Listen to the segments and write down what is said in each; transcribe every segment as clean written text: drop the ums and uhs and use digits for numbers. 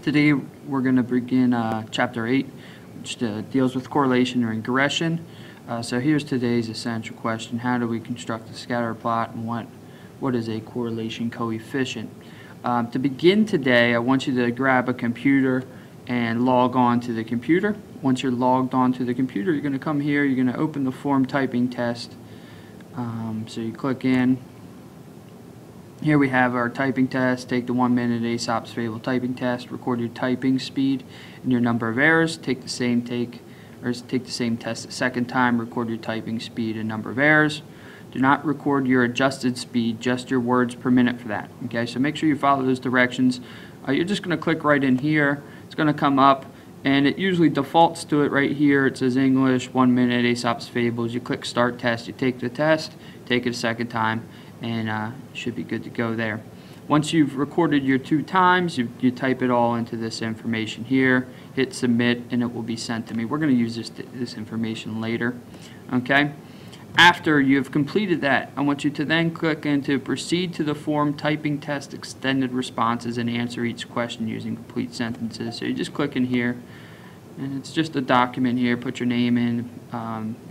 Today we're going to begin Chapter 8, which deals with correlation or regression. So here's today's essential question: how do we construct a scatter plot, and what is a correlation coefficient? To begin today, I want you to grab a computer and log on to the computer. Once you're logged on to the computer, you're going to come here, you're going to open the form typing test. So you click in. Here we have our typing test. Take the 1 minute Aesop's Fable typing test. Record your typing speed and your number of errors. Take the same test a second time. Record your typing speed and number of errors. Do not record your adjusted speed, just your words per minute for that. Okay, so make sure you follow those directions. You're just going to click right in here. It's going to come up, and it usually defaults to it right here. It says English, 1 minute Aesop's Fables. You click Start Test. You take the test, take it a second time, and should be good to go there. Once you've recorded your 2 times, you type it all into this information here, hit submit, and it will be sent to me. We're going to use this information later. Okay. After you've completed that, I want you to then click into proceed to the form typing test extended responses and answer each question using complete sentences. So you just click in here, and it's just a document here. Put your name in,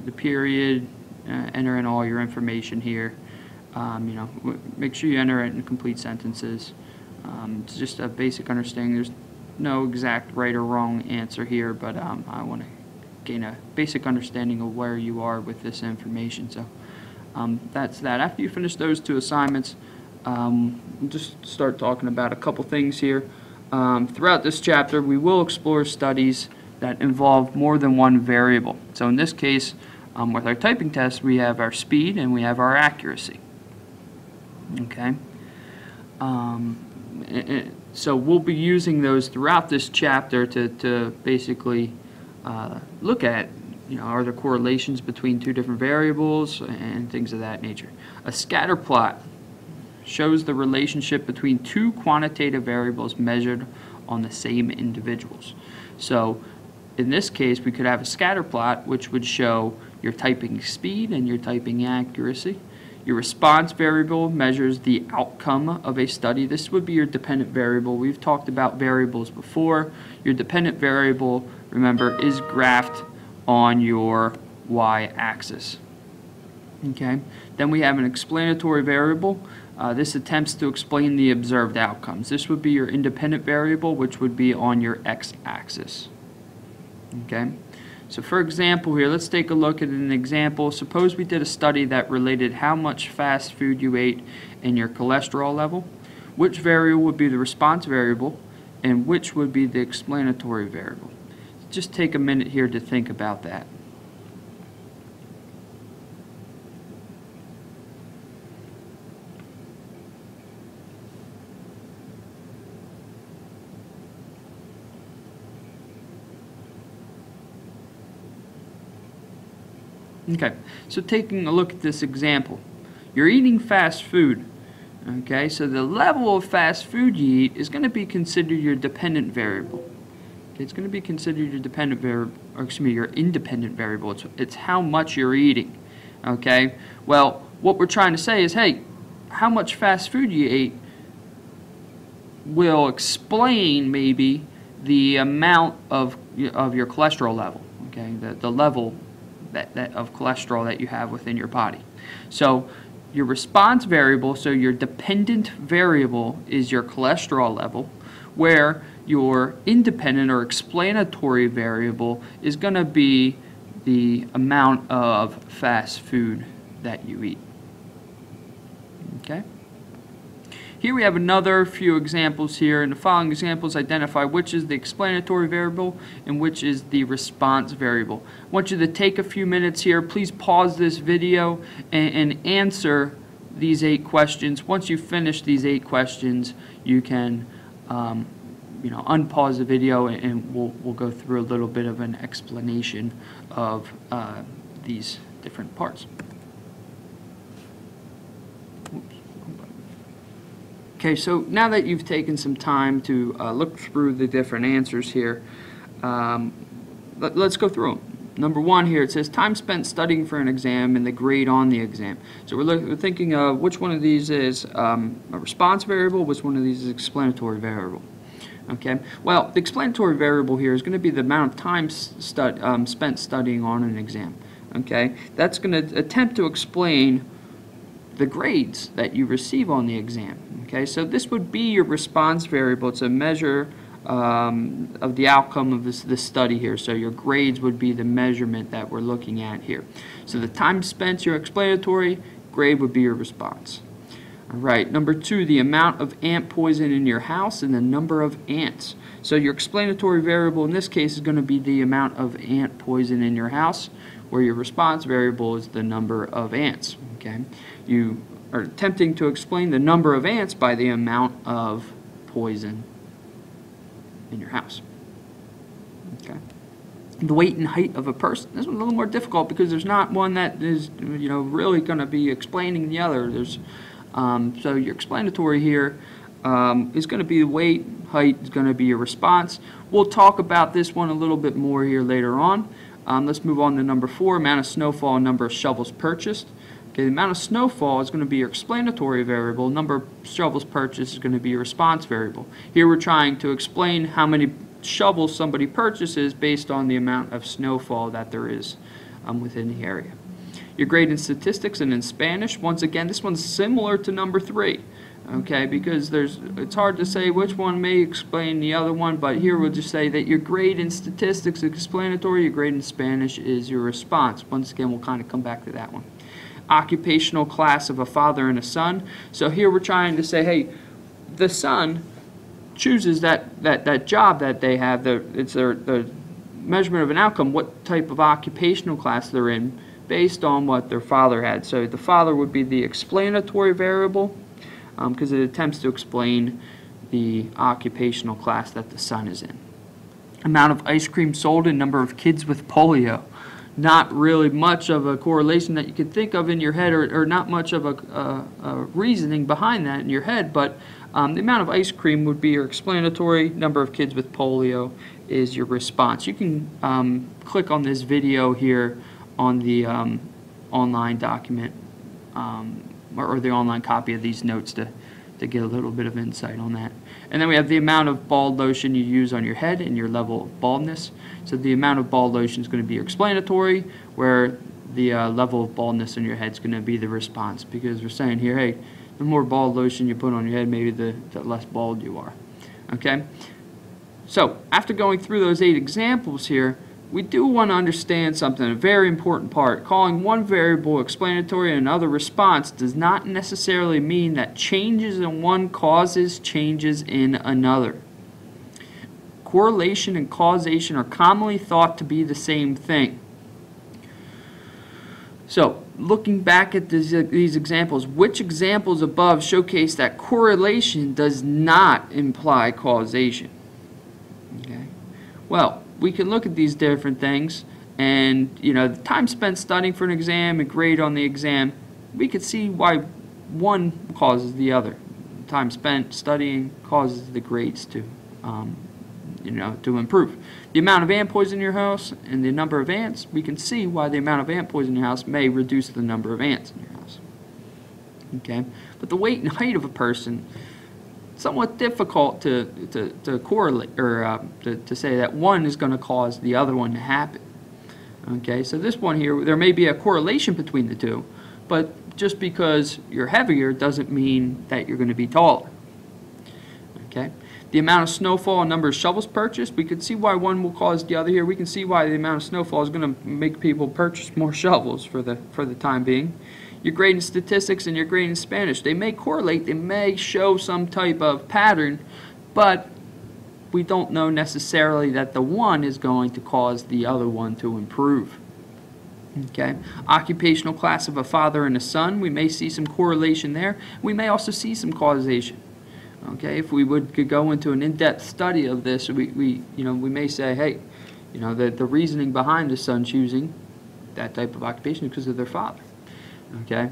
the period, enter in all your information here. Make sure you enter it in complete sentences. It's just a basic understanding. There's no exact right or wrong answer here, but I want to gain a basic understanding of where you are with this information. So that's that. After you finish those 2 assignments, we'll just start talking about a couple things here. Throughout this chapter, we will explore studies that involve more than one variable. So in this case, with our typing test, we have our speed and we have our accuracy. Okay. So we'll be using those throughout this chapter to basically look at, are there correlations between 2 different variables and things of that nature. A scatter plot shows the relationship between 2 quantitative variables measured on the same individuals. So in this case, we could have a scatter plot which would show your typing speed and your typing accuracy. Your response variable measures the outcome of a study. This would be your dependent variable. We've talked about variables before. Your dependent variable, remember, is graphed on your y-axis. Okay. Then we have an explanatory variable. This attempts to explain the observed outcomes. This would be your independent variable, which would be on your x-axis. Okay. So for example here, let's take a look at an example. Suppose we did a study that related how much fast food you ate and your cholesterol level. Which variable would be the response variable and which would be the explanatory variable? Just take a minute here to think about that. Okay, so taking a look at this example, you're eating fast food. Okay, so the level of fast food you eat is going to be considered your dependent variable. Okay, it's going to be considered your dependent variable, or excuse me, your independent variable. It's how much you're eating. Okay, well, what we're trying to say is, hey, how much fast food you ate will explain maybe the amount of your cholesterol level. Okay, the level of cholesterol that you have within your body. So your response variable, so your dependent variable, is your cholesterol level, where your independent or explanatory variable is going to be the amount of fast food that you eat. Okay? Here we have another few examples here. In the following examples, identify which is the explanatory variable and which is the response variable. I want you to take a few minutes here. Please pause this video and answer these 8 questions. Once you finish these 8 questions, you can unpause the video, and we'll go through a little bit of an explanation of these different parts. Okay, so now that you've taken some time to look through the different answers here, let's go through them. Number 1 here, it says time spent studying for an exam and the grade on the exam. So we're thinking of which one of these is a response variable, which one of these is explanatory variable. Okay, well, the explanatory variable here is going to be the amount of time spent studying on an exam. Okay, that's going to attempt to explain the grades that you receive on the exam. Okay, so this would be your response variable. It's a measure of the outcome of this study here. So your grades would be the measurement that we're looking at here. So the time spent, your explanatory, grade would be your response. All right, number 2, the amount of ant poison in your house and the number of ants. So your explanatory variable in this case is going to be the amount of ant poison in your house, where your response variable is the number of ants. Okay, you are attempting to explain the number of ants by the amount of poison in your house. Okay. The weight and height of a person. This one's a little more difficult because there's not one that is, really going to be explaining the other. There's so your explanatory here is going to be the weight, height is going to be your response. We'll talk about this one a little bit more here later on. Let's move on to number 4, amount of snowfall and number of shovels purchased. Okay, the amount of snowfall is going to be your explanatory variable. Number of shovels purchased is going to be your response variable. Here we're trying to explain how many shovels somebody purchases based on the amount of snowfall that there is within the area. Your grade in statistics and in Spanish, once again, this one's similar to number 3, okay, because it's hard to say which one may explain the other one, but here we'll just say that your grade in statistics is explanatory, your grade in Spanish is your response. Once again, we'll kind of come back to that one. Occupational class of a father and a son. So here we're trying to say, hey, the son chooses that job that they have, the measurement of an outcome, what type of occupational class they're in, based on what their father had. So the father would be the explanatory variable because it attempts to explain the occupational class that the son is in. Amount of ice cream sold and number of kids with polio. Not really much of a correlation that you could think of in your head, or not much of a reasoning behind that in your head, but the amount of ice cream would be your explanatory, number of kids with polio is your response. You can click on this video here on the online document or the online copy of these notes to get a little bit of insight on that. And then we have the amount of bald lotion you use on your head and your level of baldness. So the amount of bald lotion is going to be your explanatory, where the level of baldness on your head is going to be the response, because we're saying here, hey, the more bald lotion you put on your head, maybe the less bald you are. Okay? So after going through those 8 examples here, we do want to understand something, a very important part. Calling one variable explanatory and another response does not necessarily mean that changes in one causes changes in another. Correlation and causation are commonly thought to be the same thing. So, looking back at these examples, which examples above showcase that correlation does not imply causation? Okay. Well, we can look at these different things, and the time spent studying for an exam and grade on the exam, we could see why one causes the other. Time spent studying causes the grades to improve. The amount of ant poison in your house and the number of ants, we can see why the amount of ant poison in your house may reduce the number of ants in your house. Okay, but the weight and height of a person, somewhat difficult to correlate, or to say that one is going to cause the other one to happen. Okay, so this one here, there may be a correlation between the two, but just because you're heavier doesn't mean that you're going to be taller. Okay, the amount of snowfall and number of shovels purchased, we can see why one will cause the other here. We can see why the amount of snowfall is going to make people purchase more shovels for the time being. Your grade in statistics and your grade in Spanish, they may correlate, they may show some type of pattern, but we don't know necessarily that the one is going to cause the other one to improve. Okay, occupational class of a father and a son, we may see some correlation there. We may also see some causation. Okay, if we could go into an in-depth study of this, we may say, hey, the reasoning behind the son choosing that type of occupation is because of their father. Okay,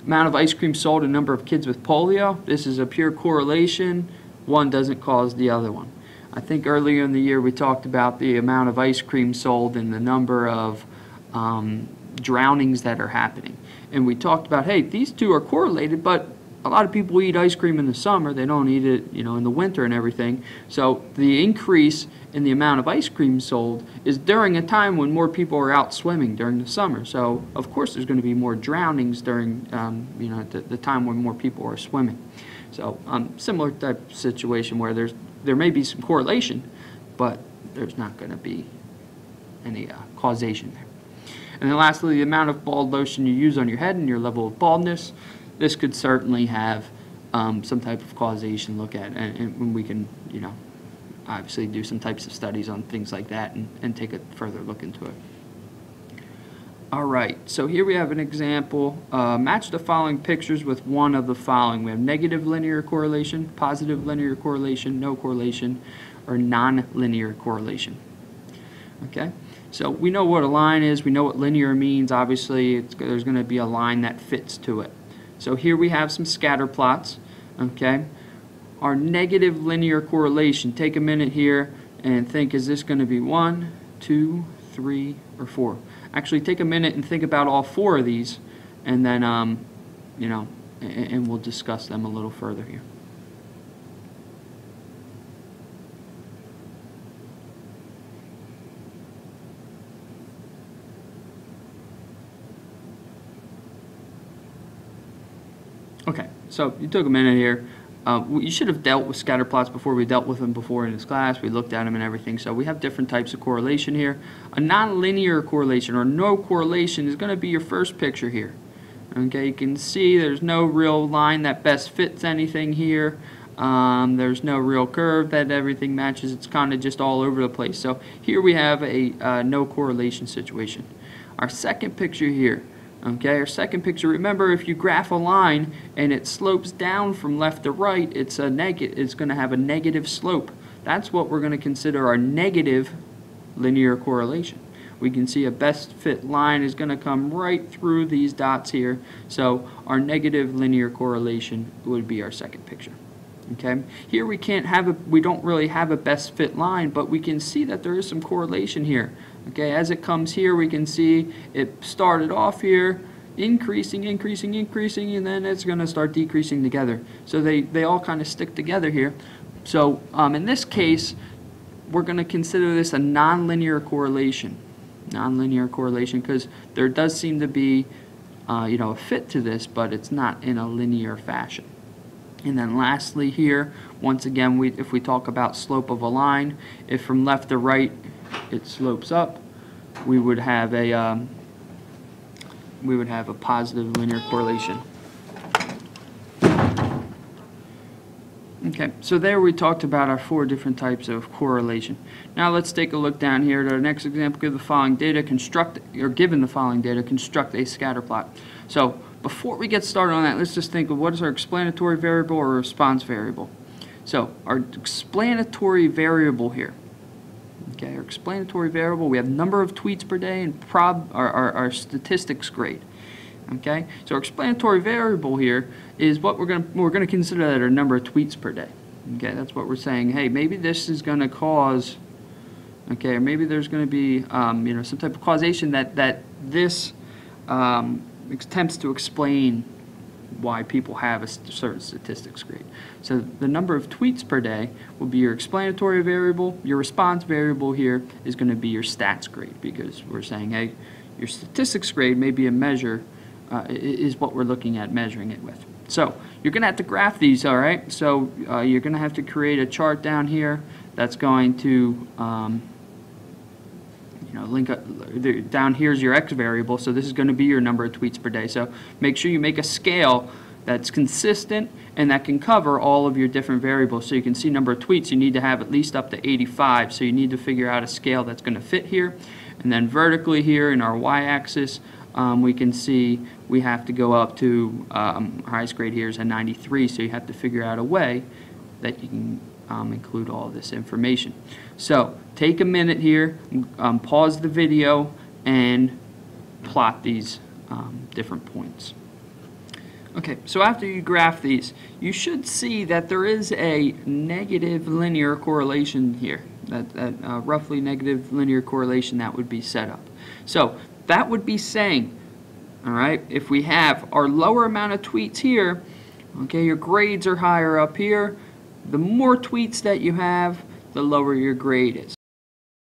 amount of ice cream sold and number of kids with polio, this is a pure correlation. One doesn't cause the other one. I think earlier in the year we talked about the amount of ice cream sold and the number of drownings that are happening. And we talked about, hey, these two are correlated, but a lot of people eat ice cream in the summer. They don't eat it, in the winter and everything. So the increase in the amount of ice cream sold is during a time when more people are out swimming during the summer. So of course there's going to be more drownings during, the time when more people are swimming. So similar type of situation where there may be some correlation, but there's not going to be any causation there. And then lastly, the amount of bald lotion you use on your head and your level of baldness. This could certainly have some type of causation look at, and we can, obviously do some types of studies on things like that and take a further look into it. All right, so here we have an example. Match the following pictures with one of the following. We have negative linear correlation, positive linear correlation, no correlation, or non-linear correlation. Okay, so we know what a line is. We know what linear means. Obviously, there's going to be a line that fits to it. So here we have some scatter plots. Okay, our negative linear correlation. Take a minute here and think, is this going to be 1, 2, 3, or 4? Actually, take a minute and think about all 4 of these, and then, and we'll discuss them a little further here. Okay, so you took a minute here. You should have dealt with scatter plots before. We dealt with them before in this class. We looked at them and everything. So we have different types of correlation here. A nonlinear correlation or no correlation is going to be your first picture here. Okay, you can see there's no real line that best fits anything here. There's no real curve that everything matches. It's kind of just all over the place. So here we have a no correlation situation. Our second picture here. Okay, our second picture, remember if you graph a line and it slopes down from left to right, it's going to have a negative slope. That's what we're going to consider our negative linear correlation. We can see a best fit line is going to come right through these dots here. So our negative linear correlation would be our second picture. Okay, here we don't really have a best fit line, but we can see that there is some correlation here. Okay, as it comes here, we can see it started off here, increasing, and then it's going to start decreasing together. So they all kind of stick together here. So in this case, we're going to consider this a nonlinear correlation. Nonlinear correlation because there does seem to be a fit to this, but it's not in a linear fashion. And then lastly here, once again, if we talk about slope of a line, if from left to right it slopes up, we would have a positive linear correlation. Okay, so there we talked about our 4 different types of correlation. Now let's take a look down here at our next example. Given the following data, construct a scatter plot. So before we get started on that, let's just think of what is our explanatory variable or response variable. So our explanatory variable here. Okay, our explanatory variable, we have number of tweets per day and our statistics grade. Okay, so our explanatory variable here is what we're going to consider that our number of tweets per day. Okay, that's what we're saying. Hey, maybe this is going to cause, or maybe there's going to be some type of causation that this attempts to explain why people have a certain statistics grade. So the number of tweets per day will be your explanatory variable. Your response variable here is going to be your stats grade, because we're saying, hey, your statistics grade may be a measure, is what we're looking at measuring it with. So you're going to have to graph these, all right? So you're going to have to create a chart down here that's going to link up, down here's your x variable, so this is going to be your number of tweets per day. So make sure you make a scale that's consistent and that can cover all of your different variables. So you can see number of tweets, you need to have at least up to 85, so you need to figure out a scale that's going to fit here. And then vertically here in our y-axis, we can see we have to go up to, our highest grade here is a 93, so you have to figure out a way that you can include all of this information. So take a minute here, pause the video, and plot these different points. Okay, so after you graph these, you should see that there is a negative linear correlation here, that roughly negative linear correlation that would be set up. So that would be saying, all right, if we have our lower amount of tweets here, Okay, your grades are higher up here. The more tweets that you have, the lower your grade is.